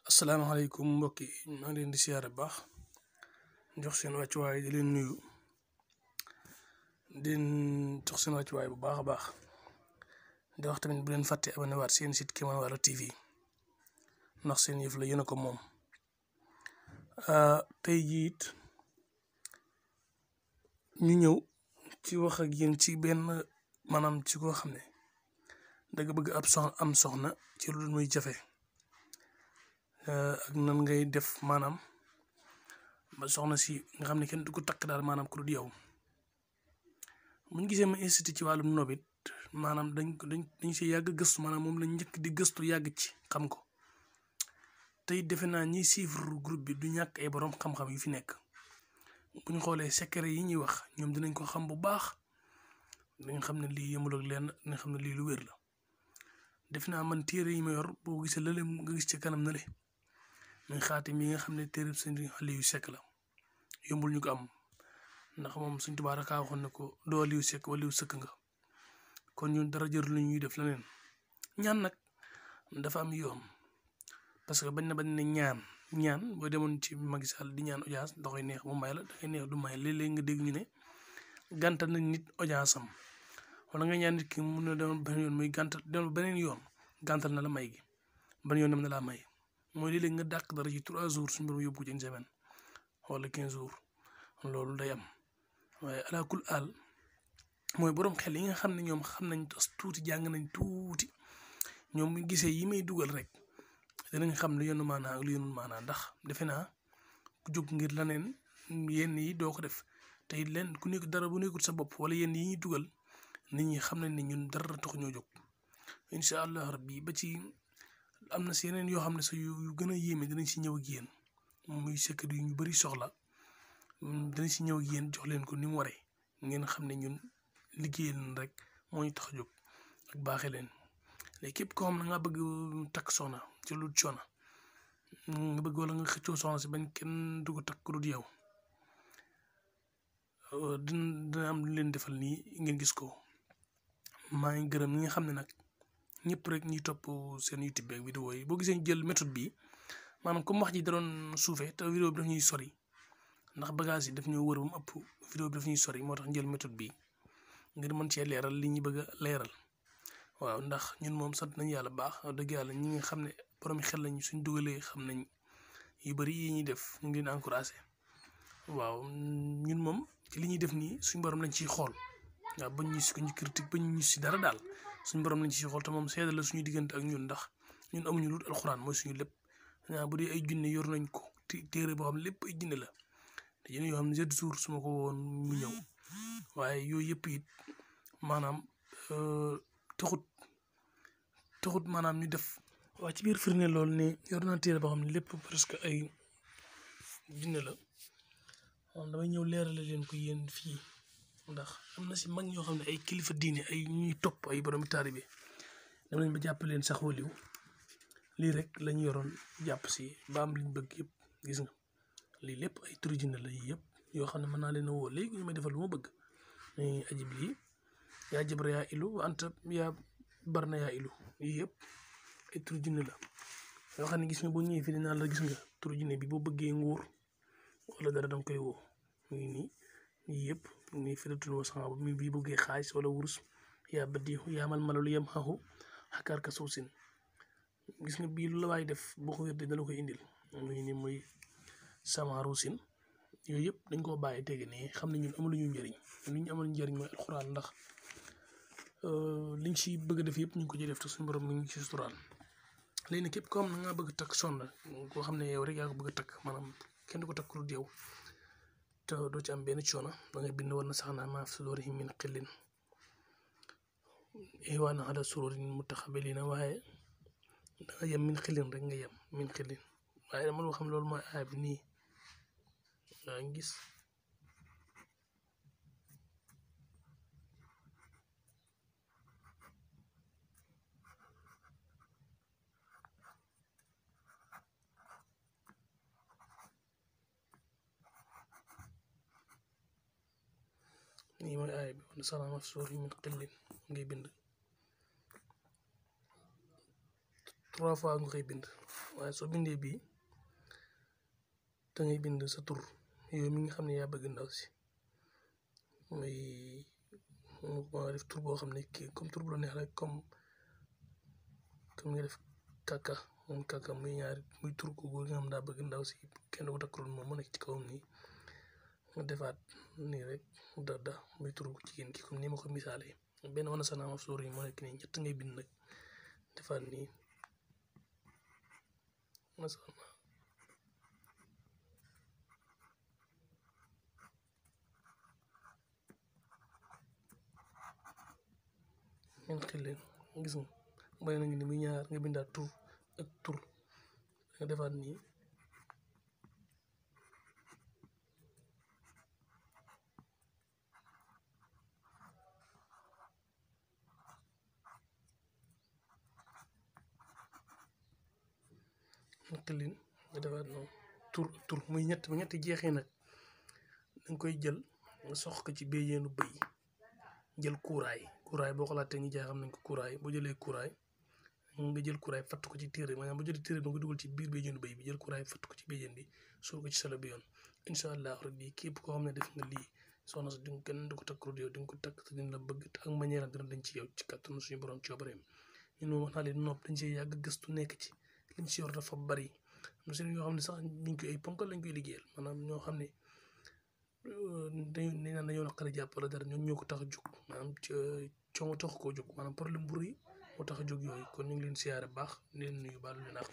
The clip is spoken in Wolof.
asalaamaaleykum mbokk yi maa ngi leen di siyaare bu baax jox seen wàccuwaay di leen nuyu di jox seen wàccuwaay bu baax a baax di wax tamit bu leen fàtte abonné waat seen site Kéemaan Walo TV ndax seen yëf la yéen a ko moom. tey jii it ñu ñëw ci wax ak yéen ci benn maanaam ci koo xam ne danga bëgg am soxna ci lu dul muy jafe. ak nan ngay def maanaam ba soxna si nga xam ne kenn du ko takk daal maanaam ku dul yow buñ gisee ma institut ci wàllum nobit maanaam dañ si yàgg gëstu maanaam moom lañ njëkk di gëstu yàgg ci xam ko tey defe naa ñiy suivre groupe bi du ñàkk ay borom xam-xam yu fi nekk bu ñu xoolee secret yi ñuy wax ñoom dinañ ko xam bu baax dañ xam ne lii yemul ak lenn dinañ xam ne lii lu wér la defe naa man téere yi ma yor boo gisee lële nga gis ci kanam na le muy xaatim yi nga xam ne téere sëñ Aliou Seck la yombul ñu ko am ndax moom Sëñ Tuubaa rek a waxoon ne ko doo Aliou Seck waliou sëkk nga kon ñun dara jër lu ñuy def leneen ñaan nag dafa am yoon parce que bañ ne ñaan boo demoon ci Macky Sall di ñaan audience da koy neex mu may la da koy neex du may léeg-léeg nga dégg ñu ne gàntal nañ nit audience am wala nga ñaan nit ki mun na demoon beneen yoon muy gàntal demoon beneen yoon gàntal na la may gi ban yoon dem na laa may mooy léeg-léeg nga dàq dara ci 3 jours suñu borom yóbbu ko ci une semaine wala 15 jours loolu day am waaye alaakul àll mooy borom xel yi nga xam ne ñoom xam nañ tuuti jàng nañ tuuti ñoom mu gisee yi may dugal rek dinañ xam lu yenn maanaa ak lu yenul maanaa ndax defe naa ku jóg ngir leneen yenn yi doo ko def te it leen ku nekk dara bu nekkul sa bopp wala yenn yi ñuy dugal nit ñi xam nañ ne ñun dara tax ñoo jóg incha allah rabbi ba ci am na si yeneen yoo xam ne sa yu gën a yéeme dinañ si ñëw ak yéen muy secret yu ñu bëri soxla dinañ si ñëw ak yéen jox leen ko ni mu waree ngeen xam ne ñun liggéey leen rek moo ñu tax a jóg ak baaxee leen léegi képp koo xam ne nga bëgg takk soxna ci lu coono nga bëgg wala nga xëccoo soxna si bañ kenn du ko takk ku dul yow dina am lu leen defal nii ngeen gis ko maa ngi gërëm ñi nga xam ne nag ñëpp rek ñuy topp seen YouTube ak vidéo yi boo gisee ñu jël méthode bi maanaam comme wax ji da doon suufee te vidéo bi daf ñuy sori ndax bagage yi daf ñoo wër ba mu ëpp vidéo bi daf ñuy sori moo tax ñu jël méthode bi ngir mën cee leeral li ñu bëgg a leeral waaw ndax ñun moom sant nañu yàlla baax wax dëgg yàlla ñi nga xam ne borom xel lañu suñ dugalee xam nañ yu bëri yi ñuy def ñu ngi leen encouragé waaw ñun moom ci li ñuy def nii suñ borom lañ ciy xool waaw bañ ñu si ko ñu critique bañ ñu si dara daal suñ borom lañ ciy xool te moom seedal la suñu diggante ak ñun ndax ñun amuñu lu alxuraan mooy suñu lépp bu dee ay junne yor nañ ko téere boo xam ne lépp ay junne la te junne yoo xam ne 7 jours su ma ko woon mu ñëw waaye yooyu yëpp it maanaam taxut maanaam ñu def waa ci biir firnde loolu ne yor naa téere boo xam ne lépp presque ay junne la moom damay ñëw leerale leen ko yéen fii ndax am na si mag ñoo xam ne ay kilifa diine ay ñuy topp ay borom taalibe dem nañ ba jàpp leen sax waliw lii rek lañ yoroon jàpp si ba am liñ bëgg yëpp gis nga lii lépp ay turi jinne la yii yëpp yoo xam ne mën naa leen a woo léegi ñu may defal lu ma bëgg muy ajib lii yaa jabra yaa ilu anta yaa barna yaa ilu yii yëpp ay turi jinne la yoo xam ne gis nga boo ñëwee fii dinaa la gis nga turi jinne bi boo bëggee nguur wala dara danga koy woo mu ngi nii yii yëpp nii firatun wa sama mi bii bëggee xaalis wala wurus yaa baddiixu yaa mal malalu yam xaxu xakaar ka suuf sin gis nga bii lu la waay def boo ko wérdee dala koy indil mu ngi nii muy sama ruusin yooyu yëpp dañ koo bàyyi tege nii xam ne ñun amaluñu njëriñ li ñu amal njëriñ mooy alxuraan ndax liñ si bëgg a def yëpp ñu ngi ko ci def te suñu borom mi ngi ci suturaal léegi nag képp koo xam ne nga bëgg a takk sonn koo xam ne yow rek yaa ko bëgg a takk maanaam kenn du ko takk lu yow te doo ci am benn coono da ngay bind war na sax naa maa fi sudurihim min xillin ihwaana ala sururin mutaxabiliina waaye da nga yem min xillin rek nga yem min xillin waaye dama loo xam loolu mooy aaya bi nii yaa ngi gis nii mooy aaya bi war na sax naa maa fi sudurihim min xillin ngay bind 3 fois nga koy bind waaye soo bindee bii da ngay bind sa tur yow mi nga xam ne yaa bëgg ndaw si muy moo def tur boo xam ne kii comme tur bu la neex rek comme nga def kaka moom kaka muy ñaari muy tur ko góor nga xam daa bëgg ndaw si kenn du ko takkuloon moom mu nekk ci kawam nii nga defaat nii rek da muy tur ko jigéen ki comme ni ma ko misaalee benn wana sana ma sóor yi moo nekk nii ñett ngay bind nag defaat nii masama ngeen xel leen gis nga bay na ngi ni muy ñaar nga bindaat tur ak tur nga defaat nii xel leen nga defaat noonu tur muy ñett bu ñetti jeexee nag danga koy jël nga sox ko ci béjéenu bëy jël kuuraay boo ko laajtee ñi jaay xam nañ ko kuuraay boo jëlee kuuraay nga jël kuuraay fatt ko ci téere maanaam boo jëlee téere da nga dugal ci biir béjéenu bëy bi jël kuuraay fatt ko ci béjéen bi soo ko ci sala bi yoon incha allah rabbi képp koo xam ne def nga lii soxna si dinga kenn du ko takk yow di nga ko takk te dina la bëgg te ak manière dina dañ ci yow ci kàttanu suñu borom coobareem ñun moom wax naa leen nopp dañ see yàgg gëstu nekk ci liñ si yor dafa bari am seen yoo xam ne sax ñu koy ay ponkal lañ koy liggéeyal maanaam ñoo xam ne dañoo naqari jàpp wala dara ñoo ko tax a jóg maanaam coono tax koo jóg maanaam problème bu rëy moo tax a jóg yooyu kon ñu ngi leen siyaare baax leen nuyu baal leen àq